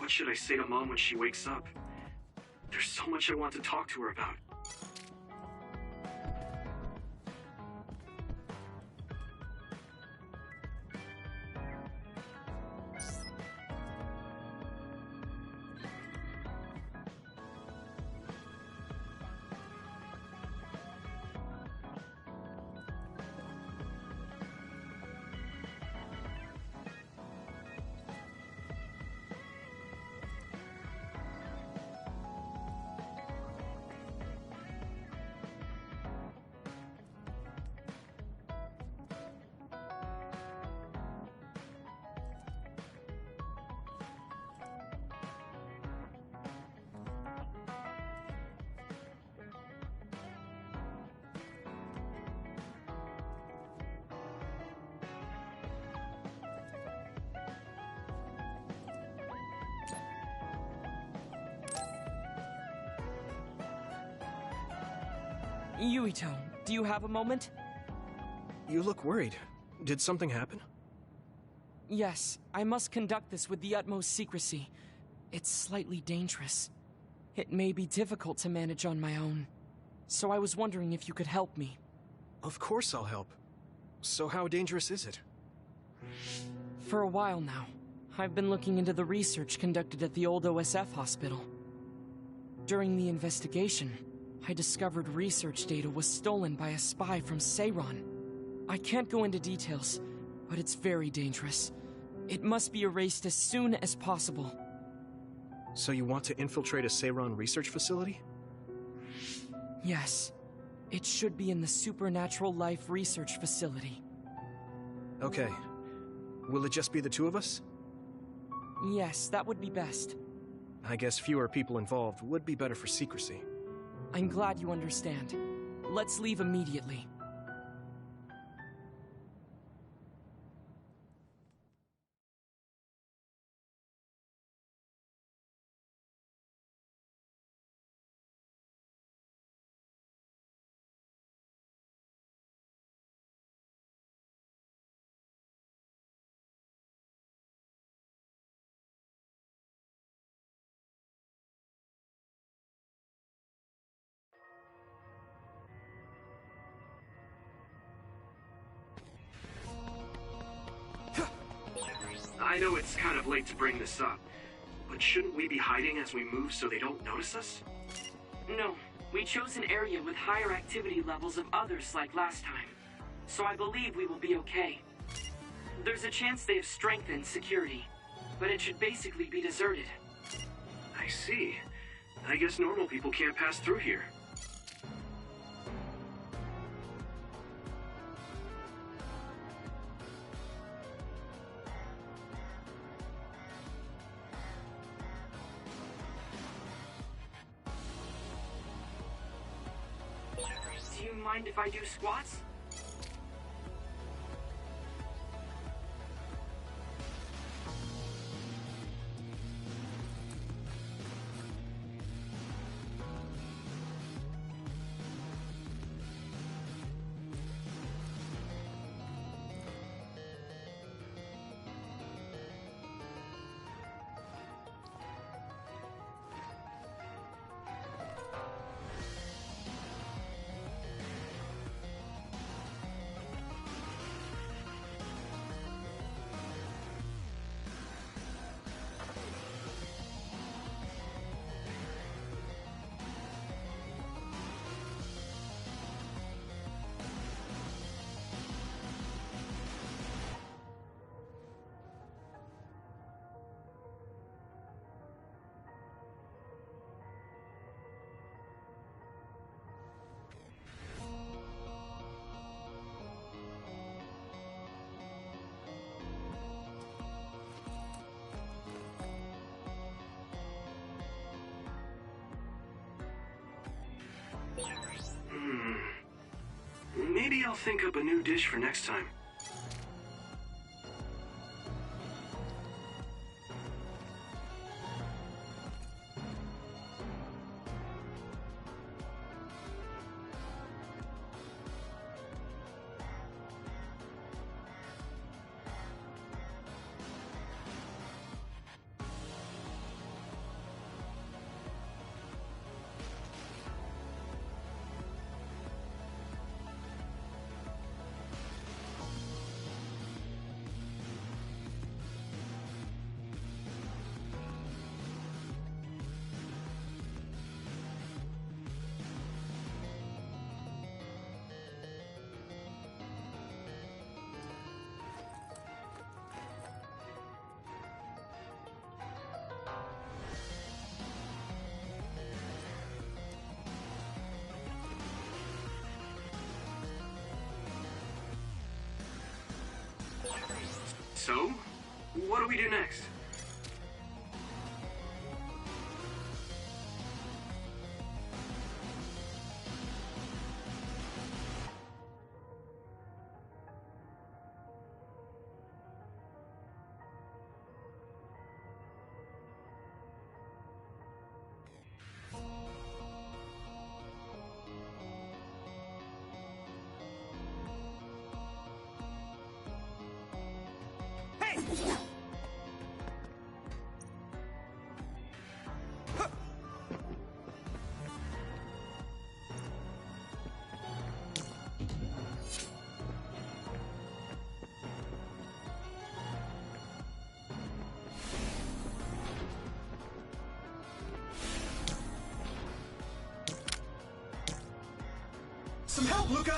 What should I say to Mom when she wakes up? There's so much I want to talk to her about. Yuito, do you have a moment? You look worried. Did something happen? Yes, I must conduct this with the utmost secrecy. It's slightly dangerous. It may be difficult to manage on my own. So I was wondering if you could help me. Of course I'll help. So how dangerous is it? For a while now, I've been looking into the research conducted at the old OSF hospital. During the investigation, I discovered research data was stolen by a spy from Seiron. I can't go into details, but it's very dangerous. It must be erased as soon as possible. So you want to infiltrate a Seiron research facility? Yes. It should be in the Supernatural Life Research Facility. Okay. Will it just be the two of us? Yes, that would be best. I guess fewer people involved would be better for secrecy. I'm glad you understand. Let's leave immediately. I know it's kind of late to bring this up, but shouldn't we be hiding as we move so they don't notice us? No, we chose an area with higher activity levels of others like last time, so I believe we will be okay. There's a chance they have strengthened security, but it should basically be deserted. I see. I guess normal people can't pass through here. Do you mind if I do squats? Maybe I'll think up a new dish for next time. So, what do we do next? Some help, Luca!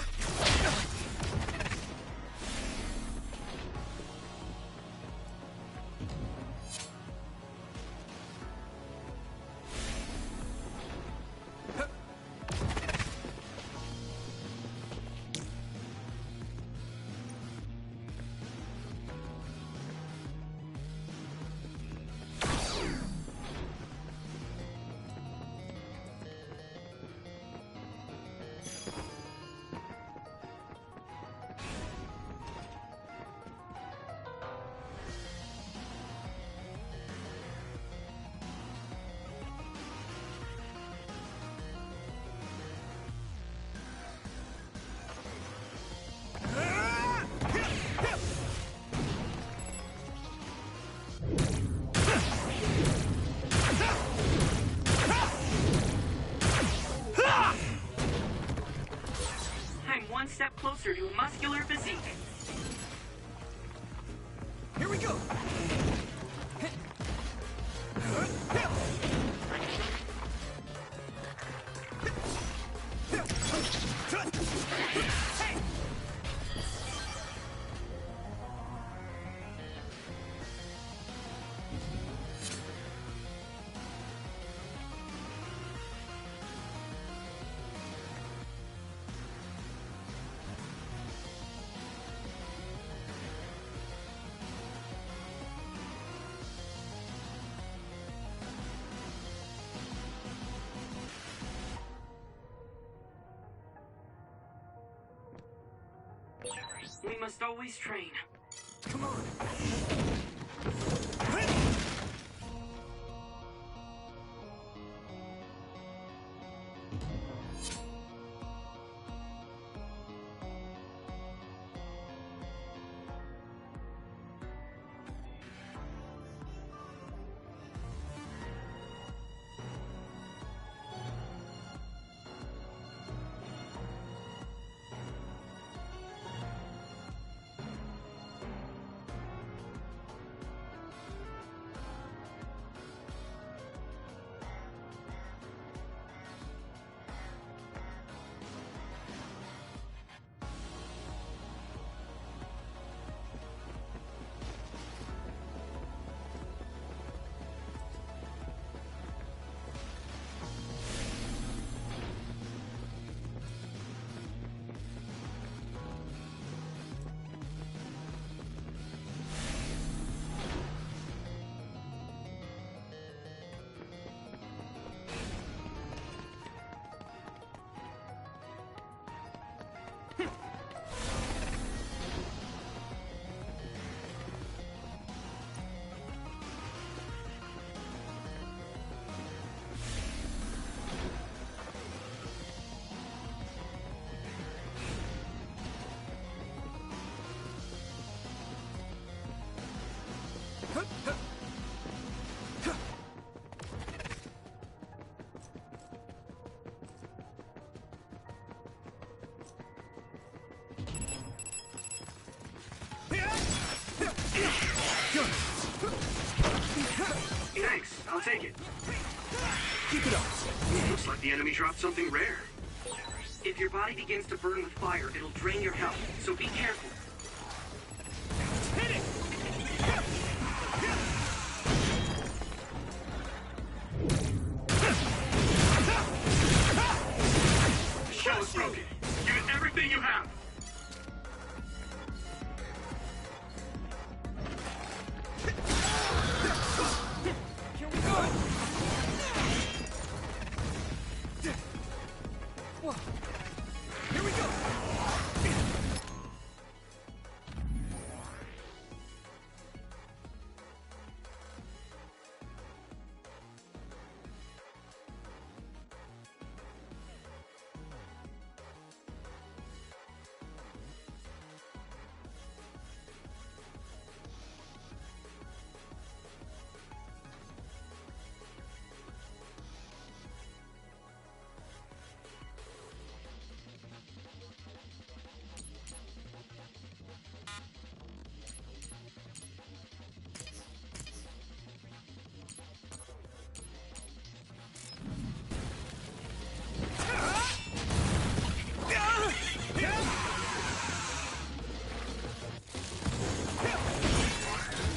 One step closer to a muscular physique. Here we go! We must always train. Come on! Thanks, I'll take it. Keep it up. Looks like the enemy dropped something rare. If your body begins to burn with fire, it'll drain your health, so be careful. Hit it! The shell is broken. Give it everything you have. Here we go!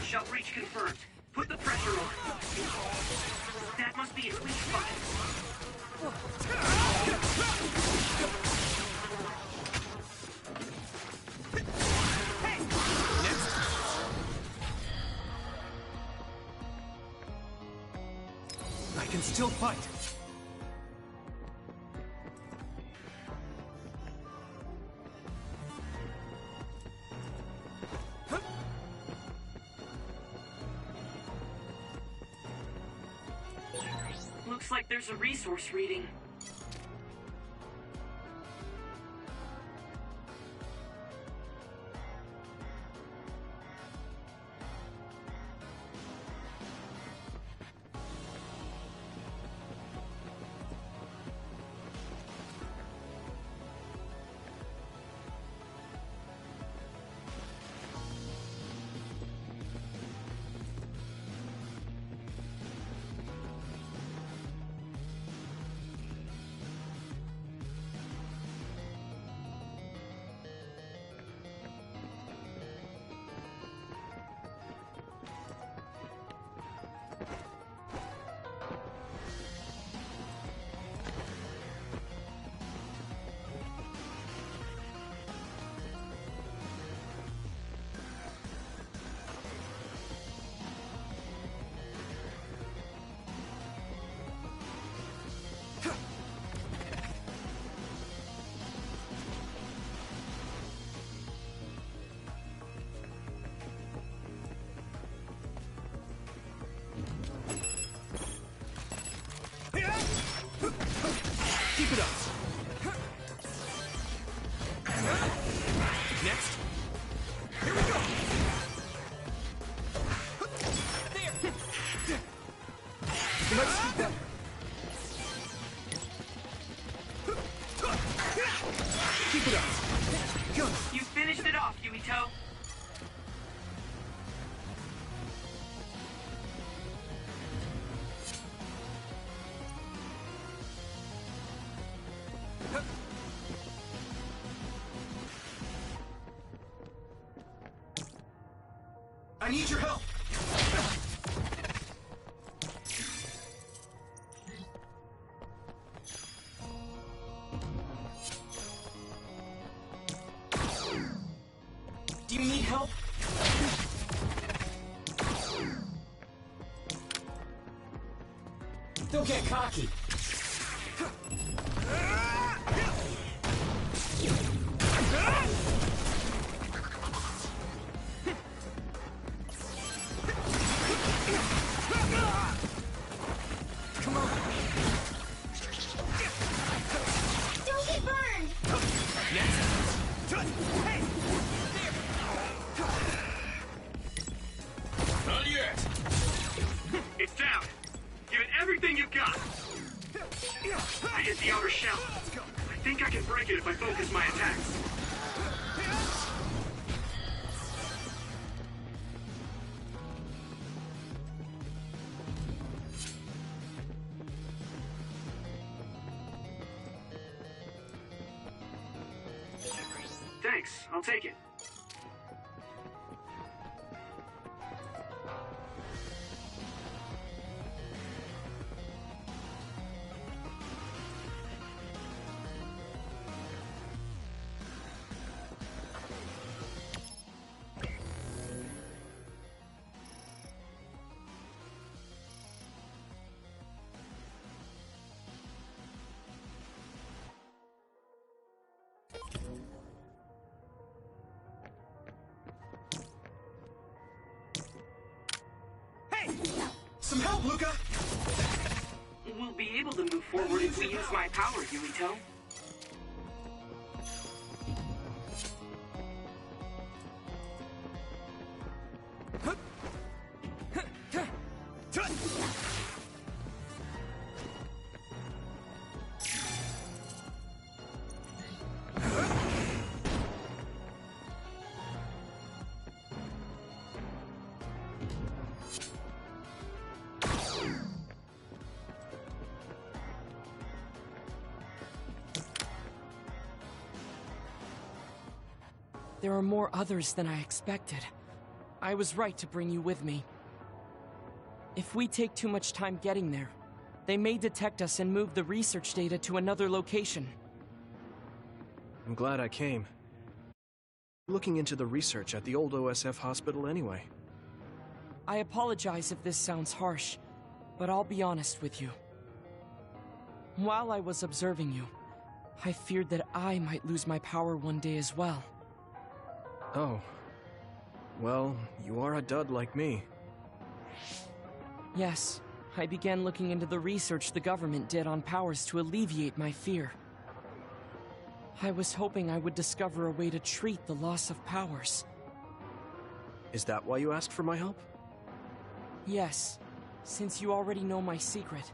Shut breach confirmed. Put the pressure on. That must be its weak spot. I can still fight. Looks like there's a resource reading. Keep it up. Next. Here we go. There. Let's do that. Keep it up. Go. You finished it off, Yuito. I need your help. Do you need help? Don't get cocky. Come on. Don't get burned! Next. Hey. Not yet. It's down. Give it everything you've got. I hit the outer shell. I think I can break it if I focus my attacks. Thanks. I'll take it. bazooka? We'll be able to move forward if we use my power, Yuito. There are more others than I expected. I was right to bring you with me. If we take too much time getting there, they may detect us and move the research data to another location. I'm glad I came. Looking into the research at the old OSF hospital anyway. I apologize if this sounds harsh, but I'll be honest with you. While I was observing you, I feared that I might lose my power one day as well. Oh. Well, you are a dud like me. Yes, I began looking into the research the government did on powers to alleviate my fear. I was hoping I would discover a way to treat the loss of powers. Is that why you asked for my help? Yes, since you already know my secret,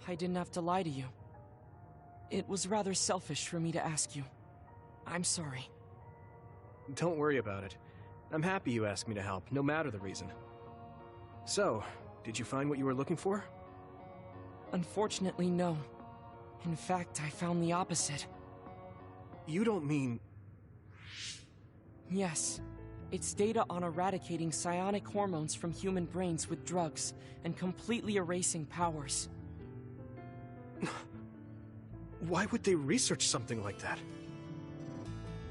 I didn't have to lie to you. It was rather selfish for me to ask you. I'm sorry. Don't worry about it. I'm happy you asked me to help, no matter the reason. So, did you find what you were looking for? Unfortunately, no. In fact, I found the opposite. You don't mean... Yes. It's data on eradicating psionic hormones from human brains with drugs and completely erasing powers. Why would they research something like that?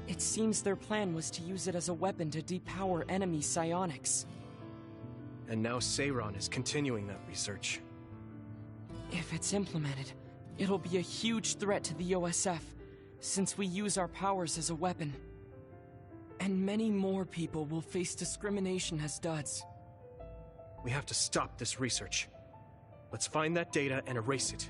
It seems their plan was to use it as a weapon to depower enemy psionics. And now Seiron is continuing that research. If it's implemented, it'll be a huge threat to the OSF, since we use our powers as a weapon. And many more people will face discrimination as duds. We have to stop this research. Let's find that data and erase it.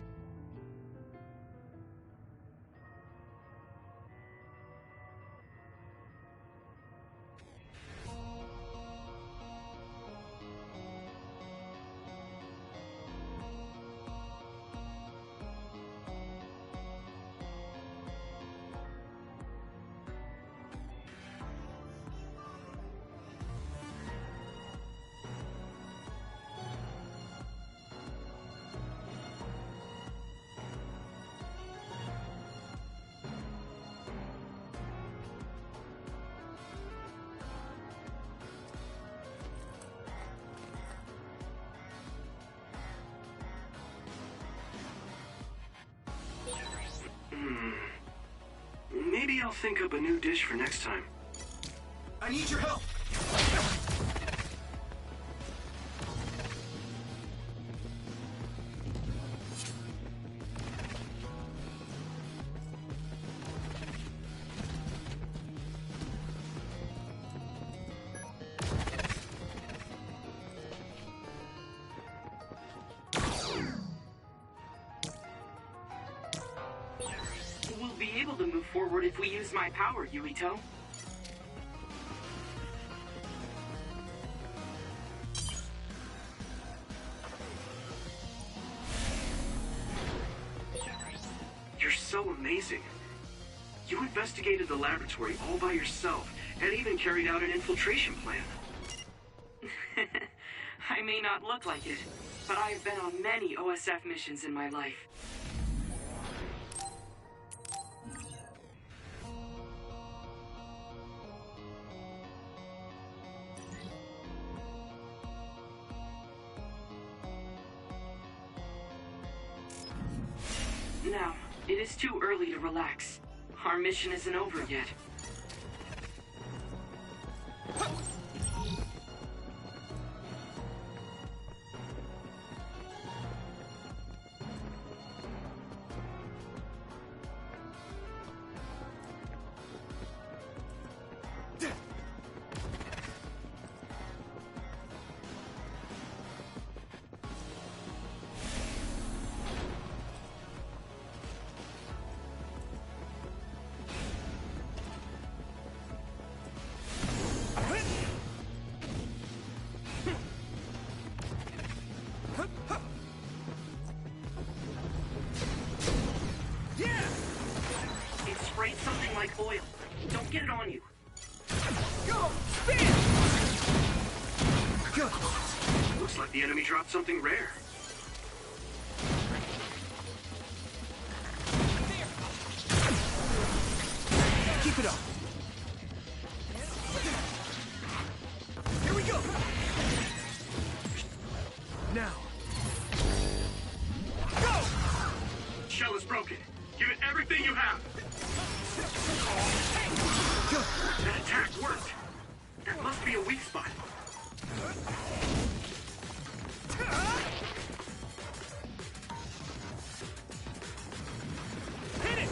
Maybe I'll think up a new dish for next time. I need your help! We'll be able to move forward if we use my power, Yuito. You're so amazing. You investigated the laboratory all by yourself, and even carried out an infiltration plan. I may not look like it, but I have been on many OSF missions in my life. Now, it is too early to relax. Our mission isn't over yet. afraid something like oil. Don't get it on you. Go! Spin! Good. Looks like the enemy dropped something rare. Keep it up. Here we go. Now. Go! Shell is broken. Give it everything you have. That attack worked. That must be a weak spot. Hit it!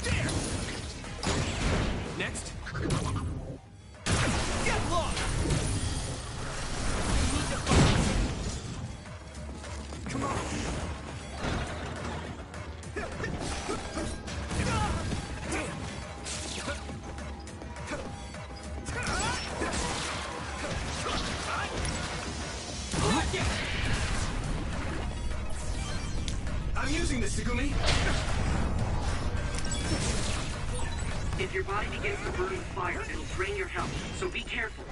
There! Next. Get lost! Come on! I'm using this, Segumi. If your body begins to burn with fire, it'll drain your health, so be careful.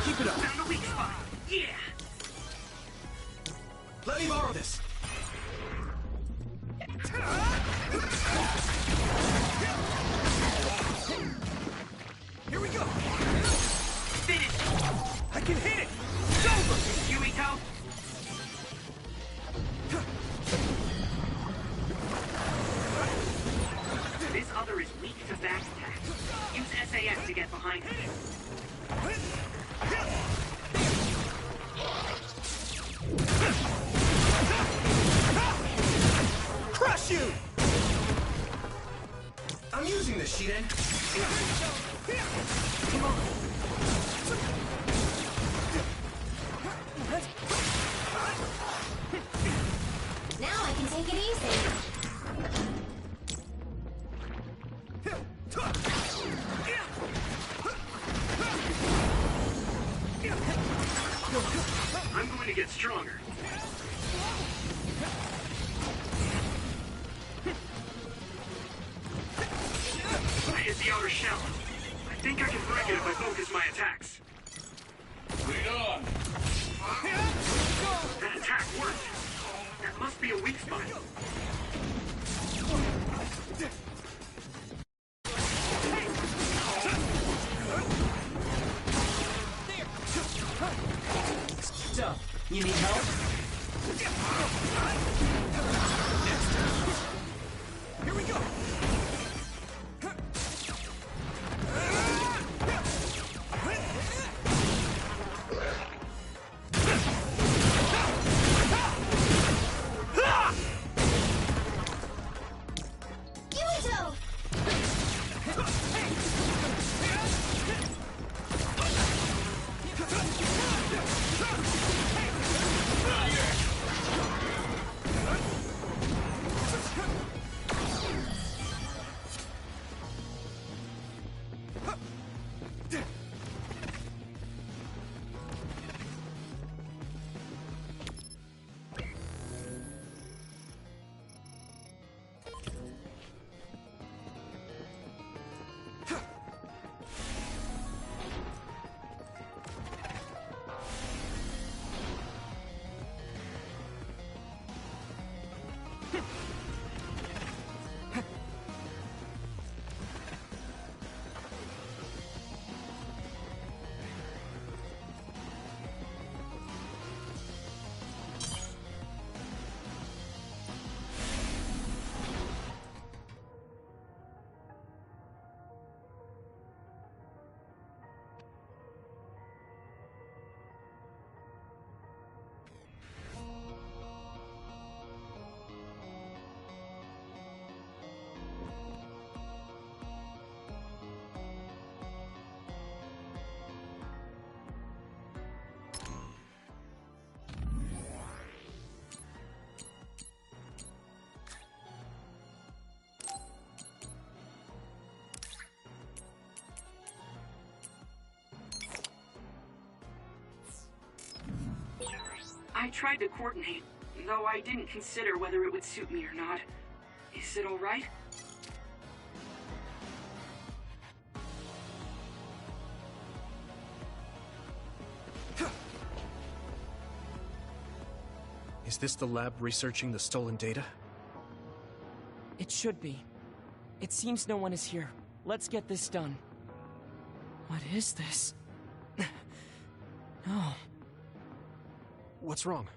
Keep it up. Found a weak spot. Yeah! Let me borrow this. Here we go. Finish! I can hit it. It's over. Yumito! This other is weak to back attack. Use SAS to get behind him. Crush you. I'm using this, Shiden. Come on. Now I can take it easy. I'm going to get stronger. I hit the outer shell. I think I can break it if I focus my attacks. Lead on! That attack worked. That must be a weak spot. So, you need help? Here we go. Yumito! I tried to coordinate, though I didn't consider whether it would suit me or not. Is it all right? Is this the lab researching the stolen data? It should be. It seems no one is here. Let's get this done. What is this? No. What's wrong?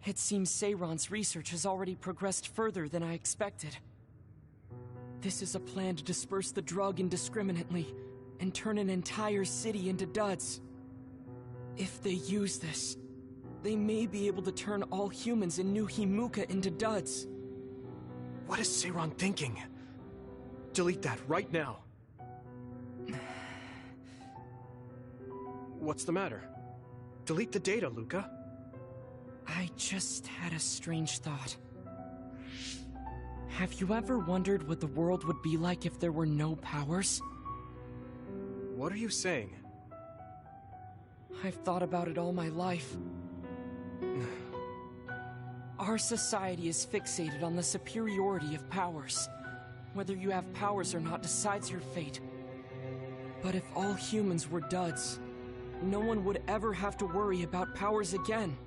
It seems Seiron's research has already progressed further than I expected. This is a plan to disperse the drug indiscriminately and turn an entire city into duds. If they use this, they may be able to turn all humans in New Himuka into duds. What is Seiron thinking? Delete that right now. What's the matter? Delete the data, Luca. I just had a strange thought. Have you ever wondered what the world would be like if there were no powers? What are you saying? I've thought about it all my life. Our society is fixated on the superiority of powers. Whether you have powers or not decides your fate. But if all humans were duds, no one would ever have to worry about powers again.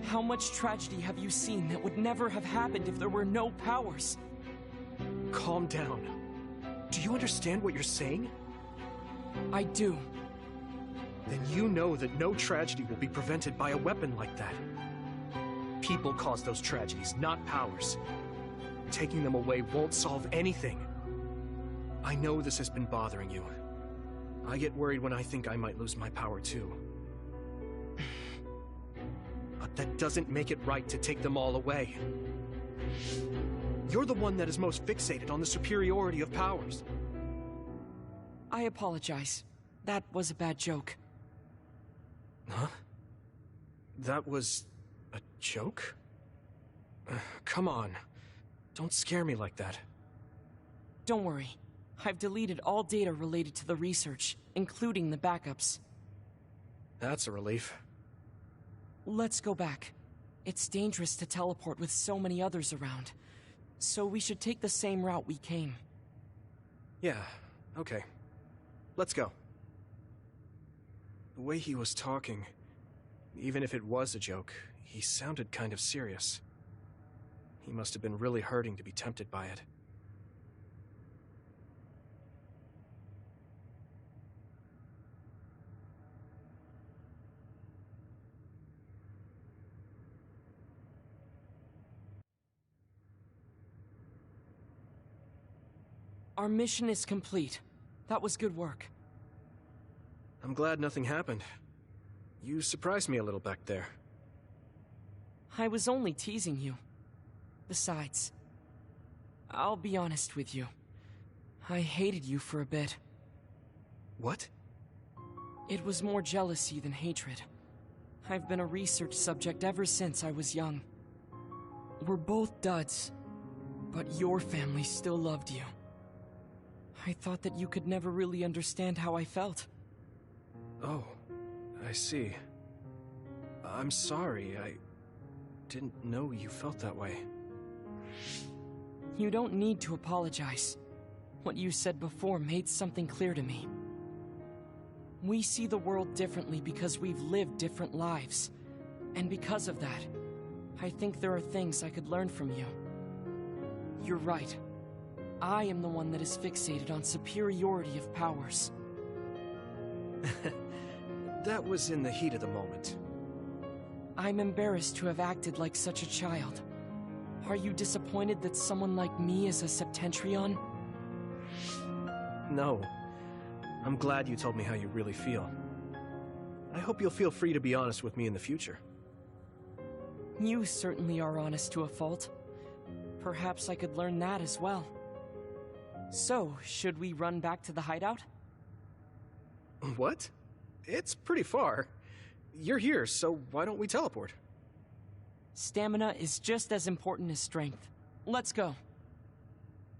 How much tragedy have you seen that would never have happened if there were no powers? Calm down. Do you understand what you're saying? I do. Then you know that no tragedy will be prevented by a weapon like that. People cause those tragedies, not powers. Taking them away won't solve anything. I know this has been bothering you. I get worried when I think I might lose my power too. But that doesn't make it right to take them all away. You're the one that is most fixated on the superiority of powers. I apologize. That was a bad joke. Huh? That was a joke? Come on. Don't scare me like that. Don't worry. I've deleted all data related to the research, including the backups. That's a relief. Let's go back. It's dangerous to teleport with so many others around. So we should take the same route we came. Yeah, okay. Let's go. The way he was talking, even if it was a joke, he sounded kind of serious. He must have been really hurting to be tempted by it. Our mission is complete. That was good work. I'm glad nothing happened. You surprised me a little back there. I was only teasing you. Besides, I'll be honest with you. I hated you for a bit. What? It was more jealousy than hatred. I've been a research subject ever since I was young. We're both duds, but your family still loved you. I thought that you could never really understand how I felt. Oh, I see. I'm sorry, I didn't know you felt that way. You don't need to apologize. What you said before made something clear to me. We see the world differently because we've lived different lives. And because of that, I think there are things I could learn from you. You're right. I am the one that is fixated on superiority of powers. That was in the heat of the moment. I'm embarrassed to have acted like such a child. Are you disappointed that someone like me is a Septentrion? No. I'm glad you told me how you really feel. I hope you'll feel free to be honest with me in the future. You certainly are honest to a fault. Perhaps I could learn that as well. So, should we run back to the hideout? What? It's pretty far. You're here, so why don't we teleport? Stamina is just as important as strength. Let's go.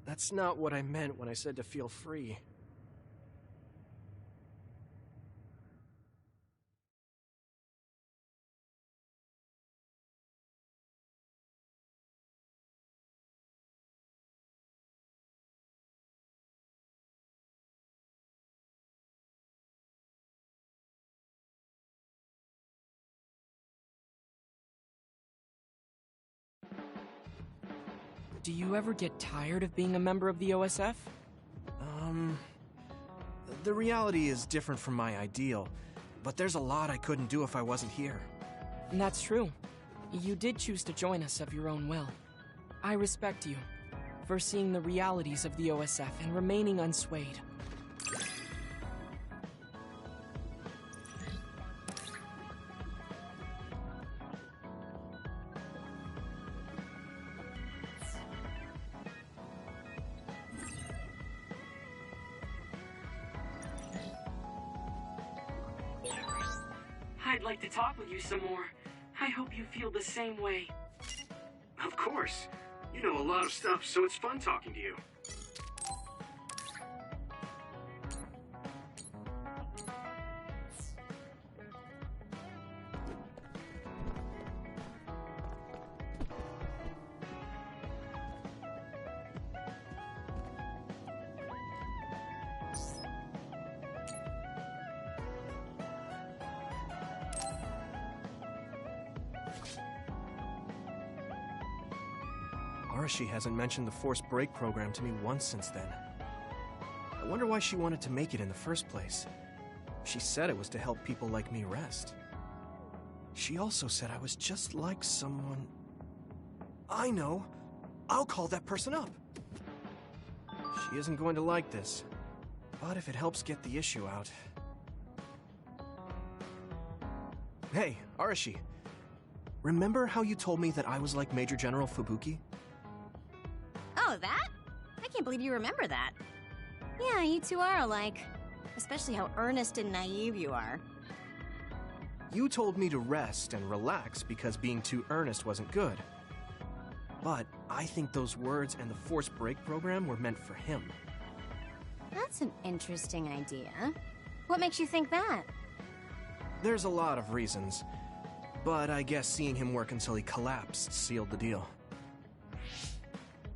That's not what I meant when I said to feel free. Do you ever get tired of being a member of the OSF? The reality is different from my ideal, but there's a lot I couldn't do if I wasn't here. That's true. You did choose to join us of your own will. I respect you for seeing the realities of the OSF and remaining unswayed. I'd like to talk with you some more. I hope you feel the same way. Of course. You know a lot of stuff, so it's fun talking to you. Arashi hasn't mentioned the forced break program to me once since then. I wonder why she wanted to make it in the first place. She said it was to help people like me rest. She also said I was just like someone... I know! I'll call that person up! She isn't going to like this, but if it helps get the issue out... Hey, Arashi. Remember how you told me that I was like Major General Fubuki? Oh, that? I can't believe you remember that. Yeah, you two are alike. Especially how earnest and naive you are. You told me to rest and relax because being too earnest wasn't good. But I think those words and the forced break program were meant for him. That's an interesting idea. What makes you think that? There's a lot of reasons, but I guess seeing him work until he collapsed sealed the deal.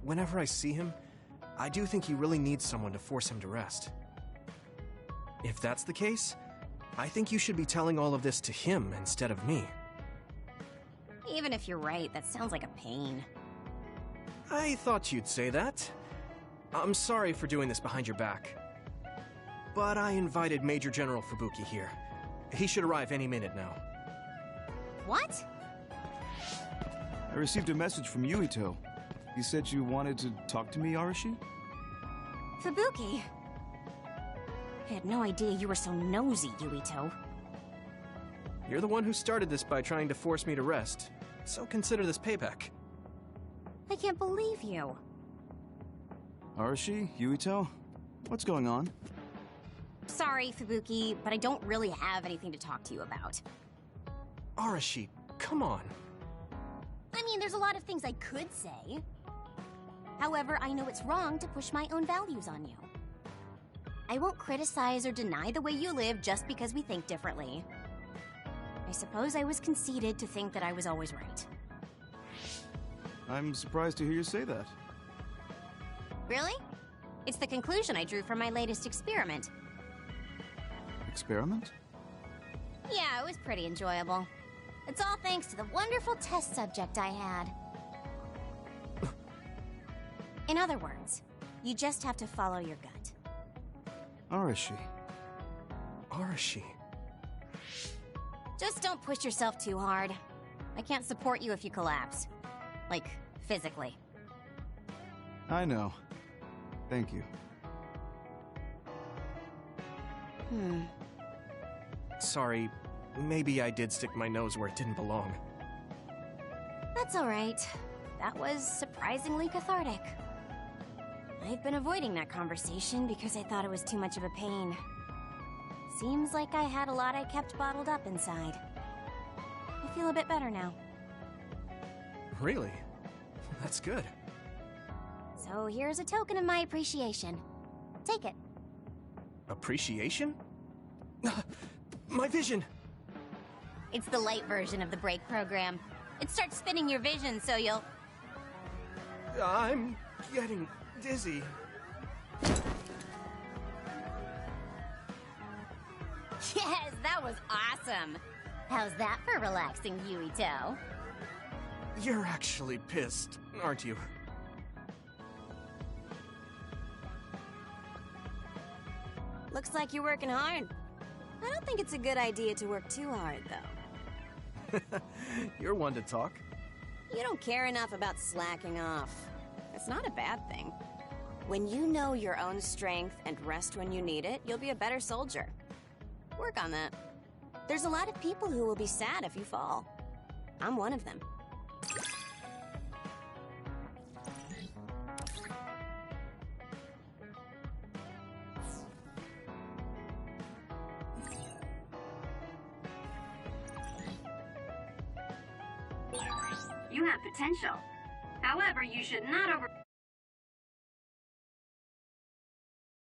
Whenever I see him, I do think he really needs someone to force him to rest. If that's the case, I think you should be telling all of this to him instead of me. Even if you're right, that sounds like a pain. I thought you'd say that. I'm sorry for doing this behind your back. But I invited Major General Fubuki here. He should arrive any minute now. What? I received a message from Yuito. You said you wanted to talk to me, Arashi? Fubuki. I had no idea you were so nosy, Yuito. You're the one who started this by trying to force me to rest, so consider this payback. I can't believe you. Arashi? Yuito? What's going on? Sorry, Fubuki, but I don't really have anything to talk to you about. Arashi, come on. I mean, there's a lot of things I could say. However, I know it's wrong to push my own values on you. I won't criticize or deny the way you live just because we think differently. I suppose I was conceited to think that I was always right. I'm surprised to hear you say that. Really? It's the conclusion I drew from my latest experiment. Experiment? Yeah, it was pretty enjoyable. It's all thanks to the wonderful test subject I had. In other words, you just have to follow your gut. Arashi. Arashi. Just don't push yourself too hard. I can't support you if you collapse. Like, physically. I know. Thank you. Sorry, maybe I did stick my nose where it didn't belong. That's all right. That was surprisingly cathartic. I've been avoiding that conversation because I thought it was too much of a pain. Seems like I had a lot I kept bottled up inside. I feel a bit better now. Really? That's good. So here's a token of my appreciation. Take it. Appreciation? My vision! It's the light version of the break program. It starts spinning your vision so you'll... I'm getting dizzy. Yes, that was awesome! How's that for relaxing, Yuito? You're actually pissed, aren't you? Looks like you're working hard. I don't think it's a good idea to work too hard, though. You're one to talk. You don't care enough about slacking off. It's not a bad thing. When you know your own strength and rest when you need it, you'll be a better soldier. Work on that. There's a lot of people who will be sad if you fall. I'm one of them. You have potential. However, you should not over...